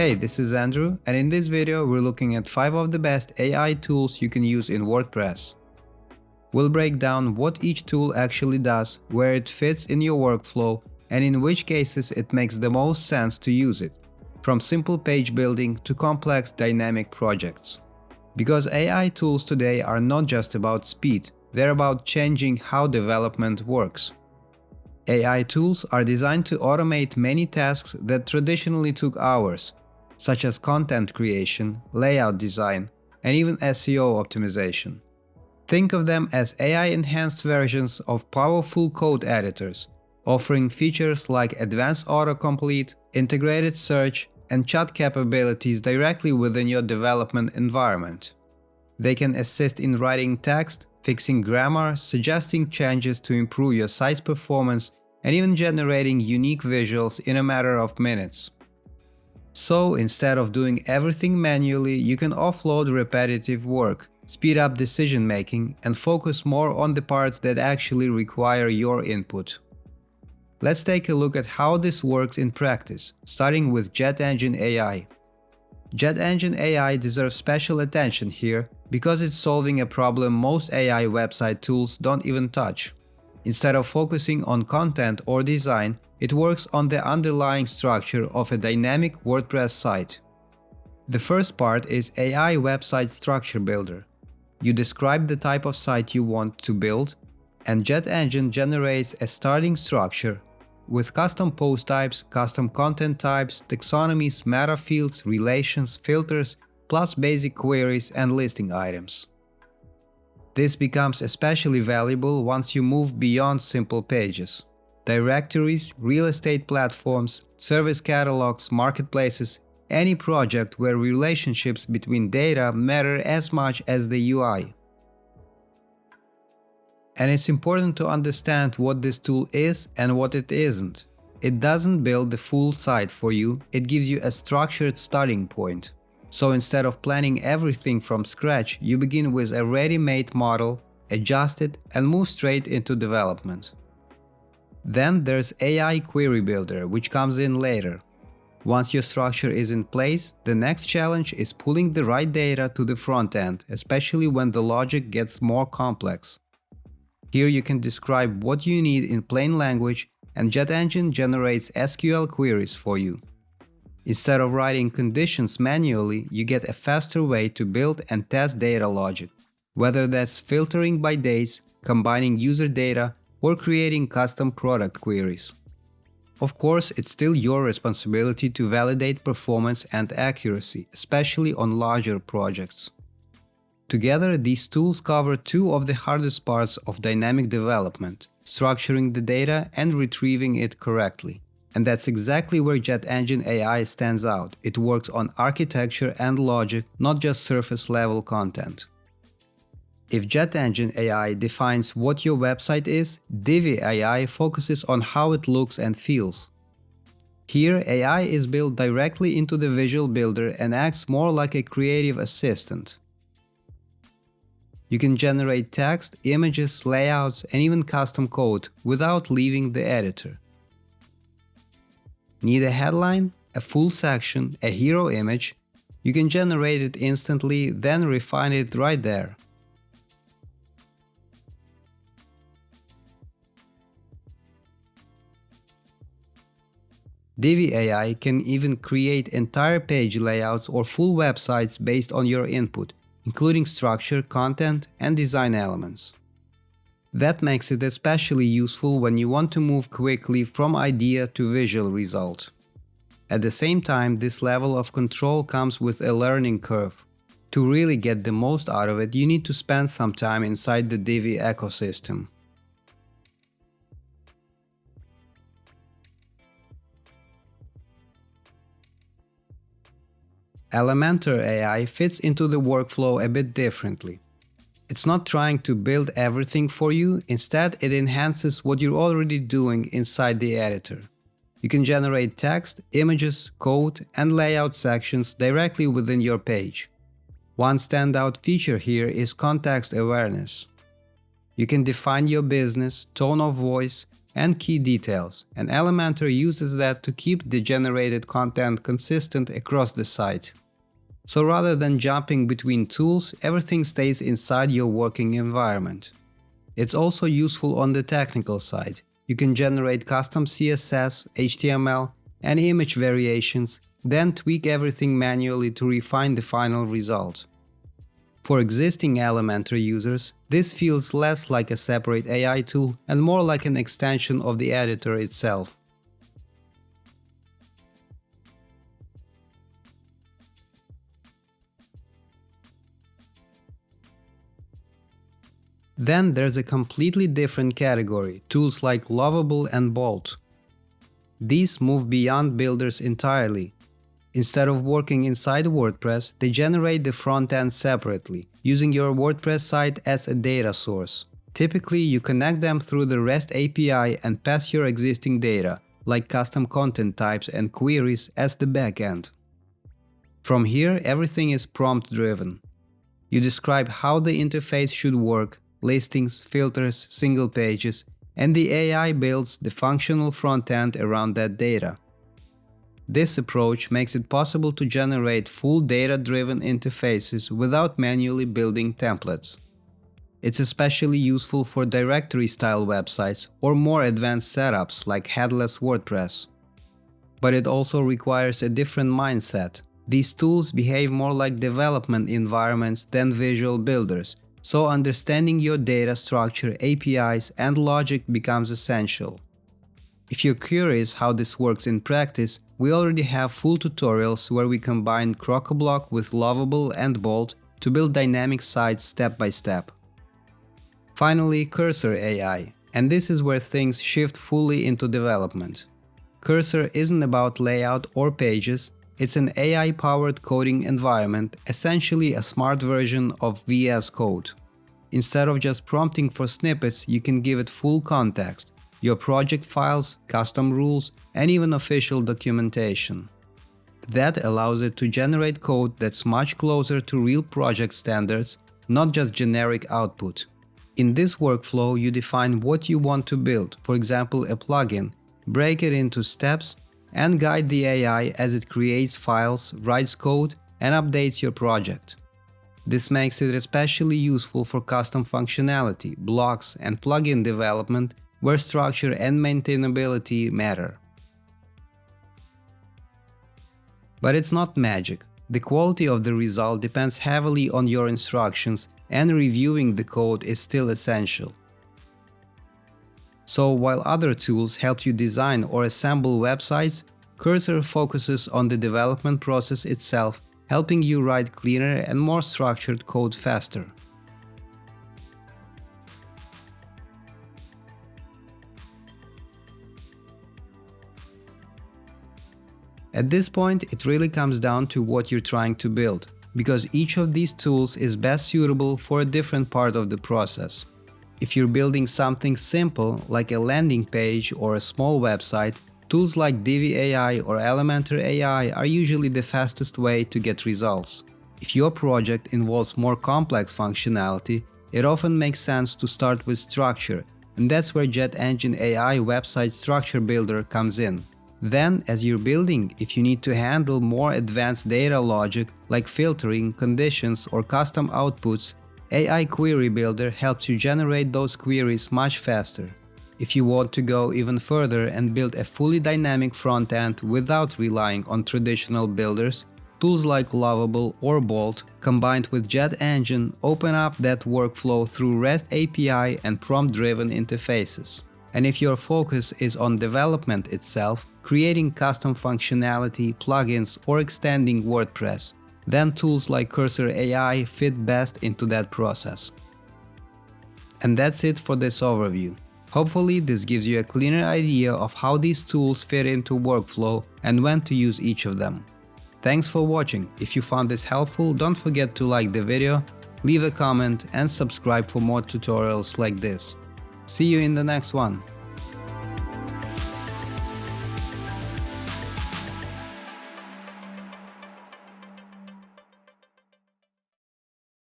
Hey, this is Andrew, and in this video we're looking at 5 of the best AI tools you can use in WordPress. We'll break down what each tool actually does, where it fits in your workflow, and in which cases it makes the most sense to use it, from simple page building to complex dynamic projects. Because AI tools today are not just about speed, they're about changing how development works. AI tools are designed to automate many tasks that traditionally took hours, such as content creation, layout design, and even SEO optimization. Think of them as AI-enhanced versions of powerful code editors, offering features like advanced autocomplete, integrated search, and chat capabilities directly within your development environment. They can assist in writing text, fixing grammar, suggesting changes to improve your site's performance, and even generating unique visuals in a matter of minutes. So, instead of doing everything manually, you can offload repetitive work, speed up decision-making, and focus more on the parts that actually require your input. Let's take a look at how this works in practice, starting with JetEngine AI. JetEngine AI deserves special attention here because it's solving a problem most AI website tools don't even touch. Instead of focusing on content or design, it works on the underlying structure of a dynamic WordPress site. The first part is AI Website Structure Builder. You describe the type of site you want to build, and JetEngine generates a starting structure with custom post types, custom content types, taxonomies, meta fields, relations, filters, plus basic queries and listing items. This becomes especially valuable once you move beyond simple pages. Directories, real estate platforms, service catalogs, marketplaces, any project where relationships between data matter as much as the UI. And it's important to understand what this tool is and what it isn't. It doesn't build the full site for you, it gives you a structured starting point. So instead of planning everything from scratch, you begin with a ready-made model, adjust it, and move straight into development. Then there's AI Query Builder, which comes in later. Once your structure is in place, the next challenge is pulling the right data to the front end, especially when the logic gets more complex. Here you can describe what you need in plain language, and JetEngine generates SQL queries for you. Instead of writing conditions manually, you get a faster way to build and test data logic, whether that's filtering by dates, combining user data, or creating custom product queries. Of course, it's still your responsibility to validate performance and accuracy, especially on larger projects. Together, these tools cover two of the hardest parts of dynamic development: structuring the data and retrieving it correctly. And that's exactly where JetEngine AI stands out. It works on architecture and logic, not just surface-level content. If JetEngine AI defines what your website is, Divi AI focuses on how it looks and feels. Here, AI is built directly into the visual builder and acts more like a creative assistant. You can generate text, images, layouts, and even custom code without leaving the editor. Need a headline, a full section, a hero image? You can generate it instantly, then refine it right there. Divi AI can even create entire page layouts or full websites based on your input, including structure, content, and design elements. That makes it especially useful when you want to move quickly from idea to visual result. At the same time, this level of control comes with a learning curve. To really get the most out of it, you need to spend some time inside the Divi ecosystem. Elementor AI fits into the workflow a bit differently. It's not trying to build everything for you, instead it enhances what you're already doing inside the editor. You can generate text, images, code, and layout sections directly within your page. One standout feature here is context awareness. You can define your business, tone of voice, and key details, and Elementor uses that to keep the generated content consistent across the site. So rather than jumping between tools, everything stays inside your working environment. It's also useful on the technical side. You can generate custom CSS, HTML, and image variations, then tweak everything manually to refine the final result. For existing Elementor users, this feels less like a separate AI tool and more like an extension of the editor itself. Then there's a completely different category, tools like Lovable and Bolt. These move beyond builders entirely. Instead of working inside WordPress, they generate the front end separately, using your WordPress site as a data source. Typically, you connect them through the REST API and pass your existing data, like custom content types and queries, as the backend. From here, everything is prompt-driven. You describe how the interface should work, listings, filters, single pages, and the AI builds the functional front end around that data. This approach makes it possible to generate full data-driven interfaces without manually building templates. It's especially useful for directory-style websites or more advanced setups like Headless WordPress. But it also requires a different mindset. These tools behave more like development environments than visual builders, so understanding your data structure, APIs, and logic becomes essential. If you're curious how this works in practice, we already have full tutorials where we combine Crocoblock with Lovable and Bolt to build dynamic sites step by step. Finally, Cursor AI, and this is where things shift fully into development. Cursor isn't about layout or pages, it's an AI-powered coding environment, essentially a smart version of VS Code. Instead of just prompting for snippets, you can give it full context, your project files, custom rules, and even official documentation. That allows it to generate code that's much closer to real project standards, not just generic output. In this workflow, you define what you want to build, for example a plugin, break it into steps, and guide the AI as it creates files, writes code, and updates your project. This makes it especially useful for custom functionality, blocks, and plugin development where structure and maintainability matter. But it's not magic. The quality of the result depends heavily on your instructions, and reviewing the code is still essential. So while other tools help you design or assemble websites, Cursor focuses on the development process itself, helping you write cleaner and more structured code faster. At this point, it really comes down to what you're trying to build, because each of these tools is best suitable for a different part of the process. If you're building something simple, like a landing page or a small website, tools like Divi AI or Elementor AI are usually the fastest way to get results. If your project involves more complex functionality, it often makes sense to start with structure, and that's where JetEngine AI Website Structure Builder comes in. Then, as you're building, if you need to handle more advanced data logic like filtering, conditions, or custom outputs, AI Query Builder helps you generate those queries much faster. If you want to go even further and build a fully dynamic front end without relying on traditional builders, tools like Lovable or Bolt combined with JetEngine open up that workflow through REST API and prompt-driven interfaces. And if your focus is on development itself, creating custom functionality, plugins, or extending WordPress, then tools like Cursor AI fit best into that process. And that's it for this overview. Hopefully this gives you a clearer idea of how these tools fit into workflow and when to use each of them. Thanks for watching. If you found this helpful, don't forget to like the video, leave a comment, and subscribe for more tutorials like this. See you in the next one.